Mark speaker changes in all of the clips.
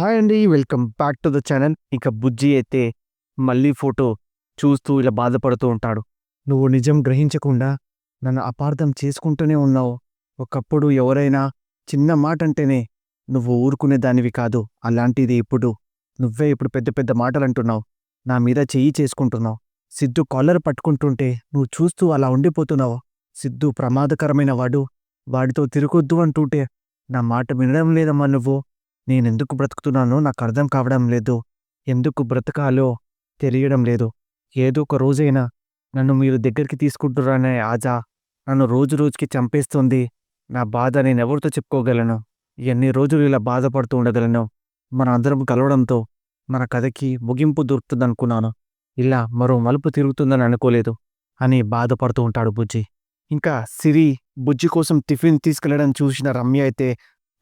Speaker 1: Hi అండి. Welcome back to the channel. ఇక బుజ్జి అయితే మళ్ళీ ఫోటో చూస్తూ ఇలా బాధపడుతూ ఉంటాడు. నువ్వు నిజం గ్రహించకుండా నన్ను అపార్థం చేసుకుంటూనే ఉన్నావు. ఒకప్పుడు ఎవరైనా చిన్న మాట అంటేనే నువ్వు ఊరుకునేదానివి కాదు. అలాంటిది ఇప్పుడు పెద్ద పెద్ద మాటలంటున్నావు. నా మీద చెయ్యి చేసుకుంటున్నావు. సిద్ధు కాలర్ పట్టుకుంటుంటే నువ్వు చూస్తూ అలా ఉండిపోతున్నావు. సిద్ధు ప్రమాదకరమైన వాడు. వాడితో తిరగొద్దు అంటుంటే నా మాట వినడం లేదమ్మా నువ్వు. నేనెందుకు బ్రతుకుతున్నానో నాకర్థం కావడం లేదు. ఎందుకు బ్రతకాలో తెలియడం లేదు. ఏదో ఒక రోజైనా నన్ను మీరు దగ్గరికి తీసుకుంటున్నారనే ఆశ నన్ను రోజు రోజుకి చంపేస్తుంది. నా బాధ నేనెవరితో చెప్పుకోగలను? ఎన్ని రోజులు ఇలా బాధపడుతూ ఉండగలను? మనందరం కలవడంతో మన కథకి ముగింపు దొరుకుతుందనుకున్నాను. ఇలా మరో మలుపు తిరుగుతుందని అనుకోలేదు అని బాధపడుతూ ఉంటాడు బుజ్జి. ఇంకా సిరి బుజ్జి కోసం టిఫిన్ తీసుకెళ్లడం చూసిన రమ్య అయితే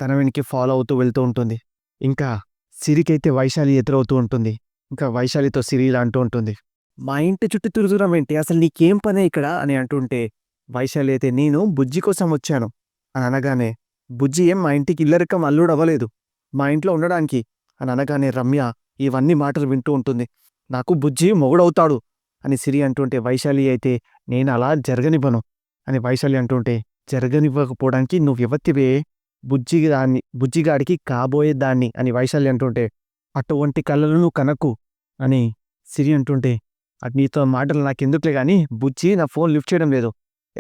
Speaker 1: తన వెనక్కి ఫాలో అవుతూ వెళ్తూ ఉంటుంది. ఇంకా సిరికైతే వైశాలి ఎదురవుతూ ఉంటుంది. ఇంకా వైశాలితో సిరి ఇలా అంటూ ఉంటుంది, మా ఇంటి చుట్టూ తిరుగుతున్నాం ఏంటి, అసలు నీకేం పనే ఇక్కడ అని అంటుంటే వైశాలి అయితే నేను బుజ్జి కోసం వచ్చాను అని అనగానే, బుజ్జి ఏం మా ఇంటికి ఇల్లరికం అల్లుడు అవ్వలేదు, మా ఇంట్లో ఉండడానికి అని అనగానే రమ్య ఇవన్నీ మాటలు వింటూ ఉంటుంది. నాకు బుజ్జి మొగుడవుతాడు అని సిరి అంటుంటే వైశాలి అయితే నేను అలా జరగనివ్వను అని వైశాలి అంటుంటే, జరగనివ్వకపోవడానికి నువ్వెవత్తివే, బుజ్జిగాడికి కాబోయే దాన్ని అని వైశాలి అంటుంటే, అటువంటి కలలు నువ్వు కనకు అని సిరి అంటుంటే, అటు నీతో మాటలు నాకెందుకులే గాని బుజ్జి నా ఫోన్ లిఫ్ట్ చేయడం లేదు,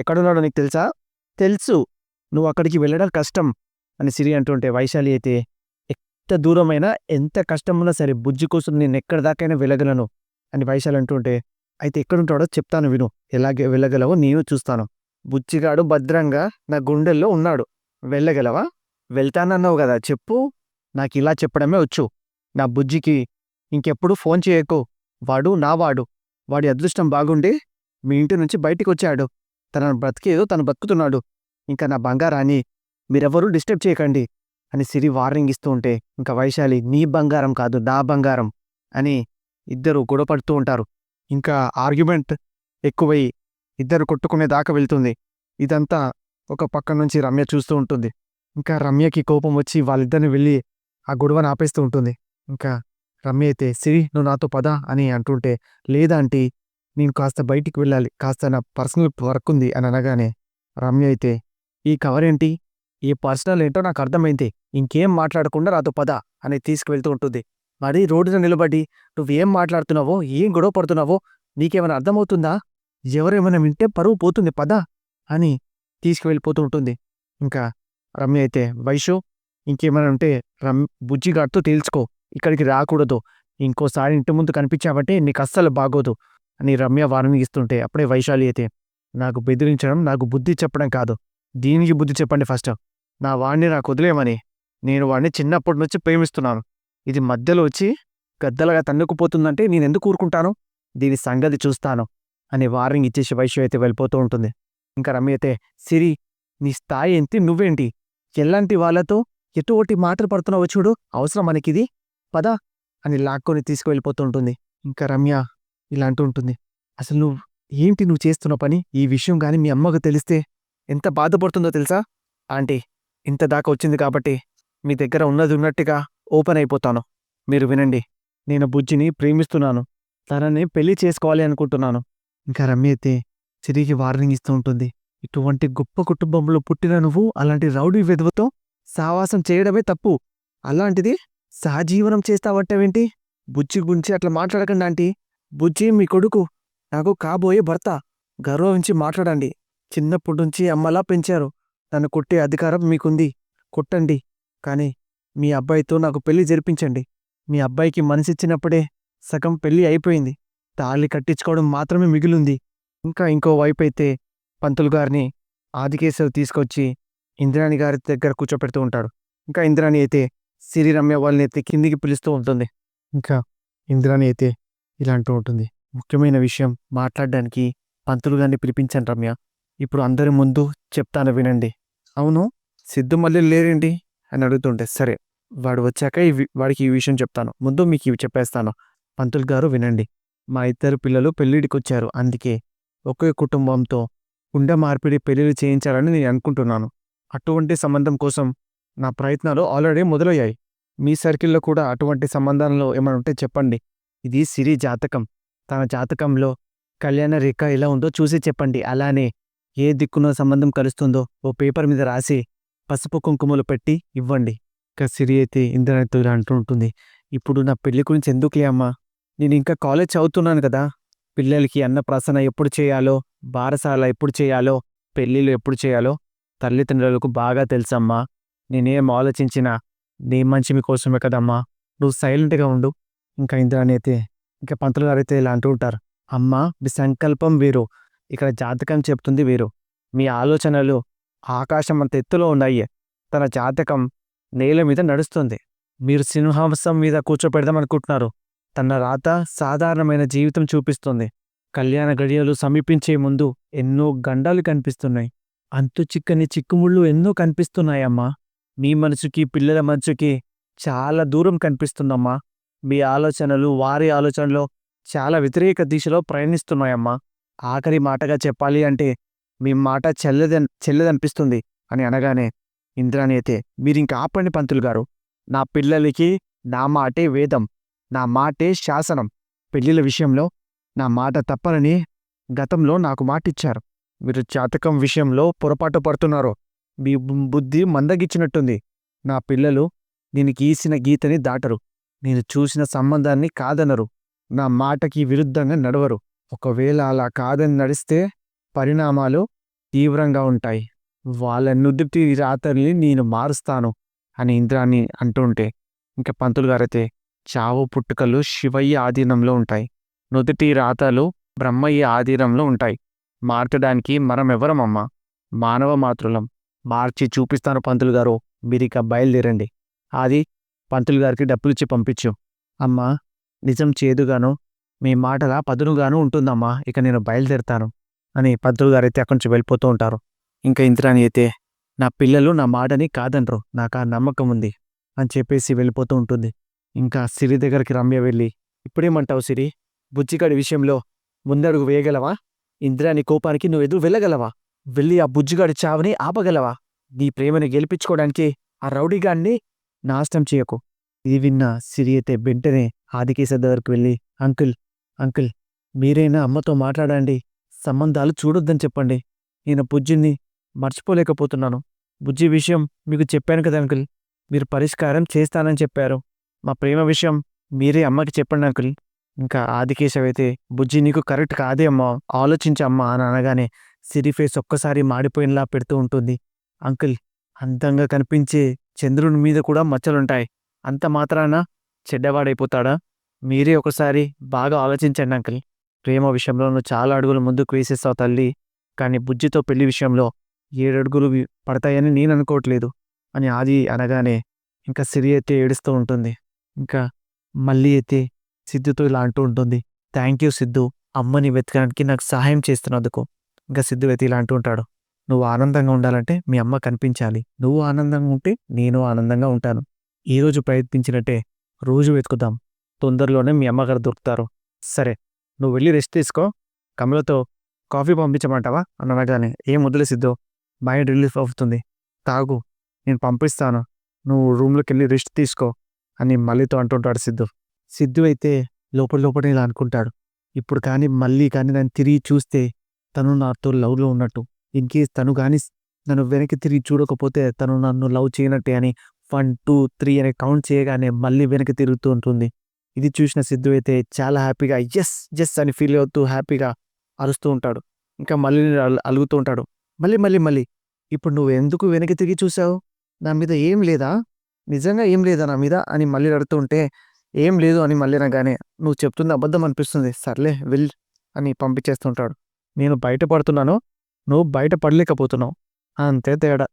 Speaker 1: ఎక్కడున్నాడో నీకు తెలుసా? తెలుసు, నువ్వు అక్కడికి వెళ్ళడం కష్టం అని సిరి అంటుంటే వైశాలి అయితే ఎంత దూరమైనా ఎంత కష్టమున్నా సరే బుజ్జి కోసం నేను ఎక్కడి దాకైనా వెళ్ళగలను అని వైశాలి అంటుంటే, అయితే ఎక్కడుంటాడో చెప్తాను విను, ఎలాగే వెళ్ళగలవో నేను చూస్తాను. బుజ్జిగాడు భద్రంగా నా గుండెల్లో ఉన్నాడు, వెళ్ళగలవా? వెళ్తానన్నావు గదా చెప్పు. నాకిలా చెప్పడమే వచ్చు. నా బుజ్జికి ఇంకెప్పుడు ఫోన్ చేయకు. వాడు నా వాడు. వాడి అదృష్టం బాగుండి మీ ఇంటి నుంచి బయటికొచ్చాడు. తన బ్రతికేదో తను బతుకుతున్నాడు. ఇంకా నా బంగారాన్ని మీరెవ్వరూ డిస్టర్బ్ చేయకండి అని సిరి వార్నింగ్ ఇస్తూ ఉంటే, ఇంకా వైశాలి నీ బంగారం కాదు నా బంగారం అని ఇద్దరు గొడవపడుతూ ఉంటారు. ఇంకా ఆర్గ్యుమెంట్ ఎక్కువై ఇద్దరు కొట్టుకునే దాకా వెళ్తుంది. ఇదంతా ఒక పక్క నుంచి రమ్య చూస్తూ ఉంటుంది. ఇంకా రమ్యకి కోపం వచ్చి వాళ్ళిద్దరిని వెళ్ళి ఆ గొడవను ఆపేస్తూ ఉంటుంది. ఇంకా రమ్య అయితే సిరి నువ్వు నాతో పద అని అంటుంటే, లేదా ఆంటీ నేను కాస్త బయటికి వెళ్ళాలి, కాస్త నా పర్సనల్ వర్క్ ఉంది అని అనగానే రమ్య అయితే ఈ కవర్ ఏంటి, ఈ పర్సనల్ ఏంటో నాకు అర్థమైంది, ఇంకేం మాట్లాడకుండా నాతో పద అని తీసుకువెళ్తూ ఉంటుంది. మరీ రోడ్డున నిలబడి నువ్వేం మాట్లాడుతున్నావో ఏం గొడవ పడుతున్నావో నీకేమైనా అర్థమవుతుందా? ఎవరేమైనా వింటే పరువు పోతుంది పద అని తీసుకువెళ్ళిపోతూ ఉంటుంది. ఇంకా రమ్య అయితే వైషు ఇంకేమైనా ఉంటే బుజ్జిగాడితో తేల్చుకో, ఇక్కడికి రాకూడదు, ఇంకోసారి ఇంటి ముందు కనిపించావంటే నీకు అస్సలు బాగోదు అని రమ్య వార్నింగ్ ఇస్తుంటే, అప్పుడే వైశాలి అయితే నాకు బెదిరించడం నాకు బుద్ధి చెప్పడం కాదు, దీనికి బుద్ధి చెప్పండి ఫస్ట్. నా వాణ్ణి నాకు వదిలేయమని, నేను వాణ్ణి చిన్నప్పటి నుంచి ప్రేమిస్తున్నాను. ఇది మధ్యలో వచ్చి గద్దలుగా తన్నుకుపోతుందంటే నేనెందుకు ఊరుకుంటాను, దీని సంగతి చూస్తాను అని వార్నింగ్ ఇచ్చేసి వైశ్య అయితే వెళ్ళిపోతూ ఉంటుంది. ఇంకా రమ్య అయితే సిరి నీ స్థాయి ఏంటి, నువ్వేంటి, ఎలాంటి వాళ్ళతో ఎటువంటి మాటలు పడుతున్నావో చూడు, అవసరం మనకిది, పద అని లాక్కొని తీసుకువెళ్ళిపోతూ ఉంటుంది. ఇంకా రమ్య ఇలా అంటూ ఉంటుంది, అసలు నువ్వు చేస్తున్న పని, ఈ విషయం గాని మీ అమ్మకు తెలిస్తే ఎంత బాధపడుతుందో తెలుసా? ఆంటీ ఇంత దాకా వచ్చింది కాబట్టి మీ దగ్గర ఉన్నది ఉన్నట్టుగా ఓపెన్ అయిపోతాను, మీరు వినండి. నేను బుజ్జిని ప్రేమిస్తున్నాను, తనని పెళ్లి చేసుకోవాలి అనుకుంటున్నాను. ఇంకా రమ్య అయితే సిరికి వార్నింగ్ ఇస్తూ ఉంటుంది, ఇటువంటి గొప్ప కుటుంబంలో పుట్టిన నువ్వు అలాంటి రౌడీ వెధవతో సావాసం చేయడమే తప్పు, అలాంటిది సహజీవనం చేస్తావట్టవేంటి? బుజ్జి గురించి అట్లా మాట్లాడకండి ఆంటీ, బుజ్జి మీ కొడుకు, నాకు కాబోయే భర్త, గౌరవించి మాట్లాడండి. చిన్నప్పటి నుంచి అమ్మలా పెంచారు, నన్ను కొట్టే అధికారం మీకుంది, కొట్టండి, కానీ మీ అబ్బాయితో నాకు పెళ్లి జరిపించండి. మీ అబ్బాయికి మనసిచ్చినప్పుడే సగం పెళ్లి అయిపోయింది, తాళి కట్టించుకోవడం మాత్రమే మిగిలింది. ఇంకా ఇంకో వైపైతే పంతులు గారిని ఆదికేశవ్ తీసుకొచ్చి ఇంద్రాణి గారి దగ్గర కూర్చోపెడుతూ ఉంటాడు. ఇంకా ఇంద్రాణి అయితే సిరి రమ్య వాళ్ళని అయితే కిందికి పిలుస్తూ ఉంటుంది. ఇంకా ఇంద్రాణి అయితే ఇలా అంటూ ఉంటుంది, ముఖ్యమైన విషయం మాట్లాడడానికి పంతులు గారిని పిలిపించాను రమ్య, ఇప్పుడు అందరి ముందు చెప్తాను వినండి. అవును, సిద్ధు మళ్ళీ లేరేంటి అని అడుగుతుంటే, సరే వాడు వచ్చాక వాడికి ఈ విషయం చెప్తాను, ముందు మీకు ఇవి చెప్పేస్తాను. పంతులు గారు వినండి, మా ఇద్దరు పిల్లలు పెళ్ళిడికొచ్చారు, అందుకే ఒకే కుటుంబంతో కుండ మార్పిడి పెళ్లిళ్ళు చేయించాలని నేను అనుకుంటున్నాను. అటువంటి సంబంధం కోసం నా ప్రయత్నాలు ఆల్రెడీ మొదలయ్యాయి. మీ సర్కిల్‌లో కూడా అటువంటి సంబంధాలు ఏమైనా ఉంటే చెప్పండి. ఇది సిరి జాతకం. తన జాతకంలో కళ్యాణ రేఖ ఎలా ఉందో చూసి చెప్పండి. అలానే ఏ దిక్కున సంబంధం కలుస్తుందో ఓ పేపర్ మీద రాసి పసుపు కుంకుమలు పెట్టి ఇవ్వండి. ఇక సిరి అయితే ఇంద్రాణితో ఇలా అంటూ ఉంటుంది. ఇప్పుడు నా పెళ్లి గురించి ఎందుకులే అమ్మా! నేను ఇంకా కాలేజ్ చదువుతున్నాను కదా! పిల్లలకి అన్నప్రాసన ఎప్పుడు చేయాలో, బారసాల ఎప్పుడు చేయాలో, పెళ్ళిళ్ళు ఎప్పుడు చేయాలో తల్లిదండ్రులకు బాగా తెలుసమ్మా. నేనేం ఆలోచించినా నీ మంచి కోసమే కదమ్మా! నువ్వు సైలెంట్‌గా ఉండు. ఇంకా ఇంద్రాణి అయితే ఇంకా పంతులు గారైతే ఇలా అంటూ ఉంటారు. అమ్మా మీ సంకల్పం వేరు. ఇక్కడ జాతకం చెప్తుంది వేరు. మీ ఆలోచనలు ఆకాశం అంత ఎత్తులో ఉన్నాయి. తన జాతకం నేల మీద నడుస్తుంది. మీరు సింహాసనం మీద కూర్చోపెడదాం అనుకుంటున్నారు. తన రాత సాధారణమైన జీవితం చూపిస్తుంది. కళ్యాణ గడియలు సమీపించే ముందు ఎన్నో గండాలు కనిపిస్తున్నాయి. అంతు చిక్కని చిక్కుముళ్ళు ఎన్నో కనిపిస్తున్నాయమ్మా. మీ మనసుకి పిల్లల మనసుకి చాలా దూరం కనిపిస్తుందమ్మా. మీ ఆలోచనలు వారి ఆలోచనలో చాలా వ్యతిరేక దిశలో ప్రయాణిస్తున్నాయమ్మా. ఆఖరి మాటగా చెప్పాలి అంటే మీ మాట చెల్లదనిపిస్తుంది అని అనగానే ఇంద్రాణి అయితే మీరింక ఆపండి పంతులు గారు. నా పిల్లలకి నా మాటే వేదం. నా మాటే శాసనం. పెళ్ళిళ్ళ విషయంలో నా మాట తప్పనని గతంలో నాకు మాటిచ్చారు. మీరు జాతకం విషయంలో పొరపాటు పడుతున్నారు. మీ బుద్ధి మందగిచ్చినట్టుంది. నా పిల్లలు నేను గీసిన గీతని దాటరు. నేను చూసిన సంబంధాన్ని కాదనరు. నా మాటకి విరుద్ధంగా నడవరు. ఒకవేళ అలా కాదని నడిస్తే పరిణామాలు తీవ్రంగా ఉంటాయి. వాళ్ళ నుదుటి రాతల్ని నేను మారుస్తాను అని ఇంద్రాణి అంటుంటే ఇంక పంతులు గారైతే చావు పుట్టుకలు శివయ్య ఆధీనంలో ఉంటాయి. నుదుటి రాతలు బ్రహ్మయ్య ఆధీనంలో ఉంటాయి. మార్చడానికి మనమెవరమమ్మా? మానవ మాతృలం. మార్చి చూపిస్తాను పంతులు గారు. మీరిక బయలుదేరండి. అది పంతులు గారికి డబ్బులిచ్చి పంపించు. అమ్మా నిజం చేదుగాను మీ మాటల పదునుగాను ఉంటుందమ్మా. ఇక నేను బయలుదేరుతాను అని పంతులు గారైతే అక్కడి నుంచి వెళ్ళిపోతూ ఉంటారు. ఇంకా ఇంద్రాణి అయితే నా పిల్లలు నా మాటని కాదనరు. నాకు ఆ నమ్మకం ఉంది అని చెప్పేసి వెళ్ళిపోతూ ఉంటుంది. ఇంకా సిరి దగ్గరికి రమ్య వెళ్ళి ఇప్పుడేమంటావు సిరి? బుజ్జిగాడి విషయంలో ముందడుగు వేయగలవా? ఇంద్రాణి కోపానికి నువ్వు ఎదురు వెళ్ళగలవా? వెళ్ళి ఆ బుజ్జిగాడి చావుని ఆపగలవా? నీ ప్రేమని గెలిపించుకోవడానికి ఆ రౌడీగాన్ని నాశనం చేయకు. ఇది విన్న సిరి అయితే వెంటనే ఆదికేశవ్ దగ్గరికి వెళ్ళి అంకుల్ అంకుల్ మీరైనా అమ్మతో మాట్లాడండి. సంబంధాలు చూడొద్దని చెప్పండి. నేను బుజ్జిని మర్చిపోలేకపోతున్నాను. బుజ్జి విషయం మీకు చెప్పాను కదా అంకుల్. మీరు పరిష్కారం చేస్తానని చెప్పారు. మా ప్రేమ విషయం మీరే అమ్మకి చెప్పండి అంకుల్. ఇంకా ఆదికేశవ్ అయితే బుజ్జి నీకు కరెక్ట్ కాదే అమ్మా, ఆలోచించమ్మా అని అనగానే సిరి ఫేస్ ఒక్కసారి మాడిపోయినలా పెడుతూ ఉంటుంది. అంకుల్ అందంగా కనిపించే చంద్రుని మీద కూడా మచ్చలుంటాయి. అంత మాత్రాన చెడ్డవాడైపోతాడా? మీరే ఒకసారి బాగా ఆలోచించండి అంకుల్. ప్రేమ విషయంలో నువ్వు చాలా అడుగులు ముందుకు వేసేస్తావు తల్లి. కానీ బుజ్జితో పెళ్లి విషయంలో 7 అడుగులు పడతాయని నేను అనుకోవట్లేదు అని ఆది అనగానే ఇంకా సిరి అయితే ఏడుస్తూ ఉంటుంది. ఇంకా మళ్ళీ అయితే సిద్ధుతో ఇలా అంటూ ఉంటుంది. థ్యాంక్ యూ సిద్ధు, అమ్మని వెతకడానికి నాకు సహాయం చేస్తున్నందుకు. ఇంకా సిద్ధు అయితే ఇలా అంటూ ఉంటాడు. నువ్వు ఆనందంగా ఉండాలంటే మీ అమ్మ కనిపించాలి. నువ్వు ఆనందంగా ఉంటే నేను ఆనందంగా ఉంటాను. ఈరోజు ప్రయత్నించినట్టే రోజు వెతుకుదాం. తొందరలోనే మీ అమ్మగారు దొరుకుతారు. సరే నువ్వు వెళ్ళి రెస్ట్ తీసుకో. కమలతో కాఫీ పంపించమంటావా అని అనగానే ఏం వదిలే సిద్ధు, మైండ్ రిలీఫ్ అవుతుంది. తాగు, నేను పంపిస్తాను. నువ్వు రూమ్లోకి వెళ్ళి రెస్ట్ తీసుకో అని మళ్ళీతో అంటుంటాడు సిద్ధు. సిద్ధు అయితే లోపల ఇలా అనుకుంటాడు. ఇప్పుడు కానీ మళ్ళీ కానీ నన్ను తిరిగి చూస్తే తను నాతో లవ్లో ఉన్నట్టు. ఇన్ కేస్ తను కానీ నన్ను వెనక్కి తిరిగి చూడకపోతే తను నన్ను లవ్ చేయనట్టే అని 1, 2, 3 అని కౌంట్ చేయగానే మళ్ళీ వెనక్కి తిరుగుతూ ఉంటుంది. ఇది చూసిన సిద్ధు అయితే చాలా హ్యాపీగా ఎస్ ఎస్ అని ఫీల్ అవుతూ హ్యాపీగా అరుస్తూ ఉంటాడు. ఇంకా మళ్ళీ అలుగుతూ ఉంటాడు. మళ్ళీ ఇప్పుడు నువ్వు ఎందుకు వెనక్కి తిరిగి చూసావు? నా మీద ఏం లేదా? నిజంగా ఏం లేదా నా మీద అని మళ్ళీ అడుగుతూ ఉంటే ఏం లేదు అని మళ్ళీ అనగానే నువ్వు చెప్తుంది అబద్ధం అనిపిస్తుంది. సర్లే వెల్ అని పంపించేస్తుంటాడు. నేను బయటపడుతున్నాను, నువ్వు బయట పడలేకపోతున్నావు. అంతే తేడా.